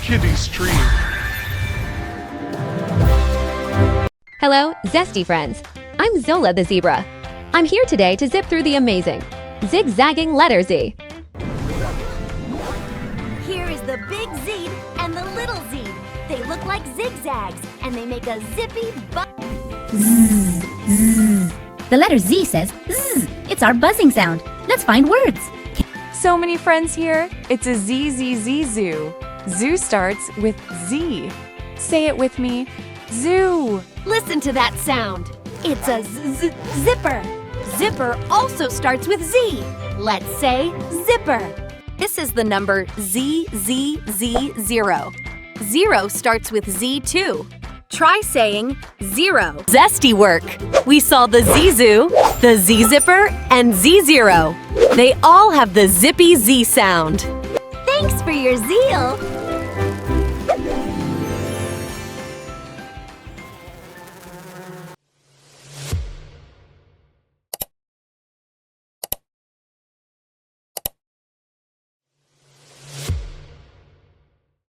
Kiddy's tree. Hello, Zesty friends. I'm Zola the zebra. I'm here today to zip through the amazing, zigzagging letter Z. Here is the big Z and the little Z. They look like zigzags, and they make a zippy buzz. Zzz, zzz. The letter Z says zzz. It's our buzzing sound. Let's find words. So many friends here. It's a Z-Z-Z zoo. Zoo starts with Z. Say it with me. Zoo. Listen to that sound. It's a zipper. Zipper also starts with Z. Let's say zipper. This is the number ZZZ0. 0 starts with Z too. Try saying 0. Zesty work. We saw the Z-Zoo, the Z-Zipper, and Z-Zero. They all have the zippy Z sound. Thanks for your zeal.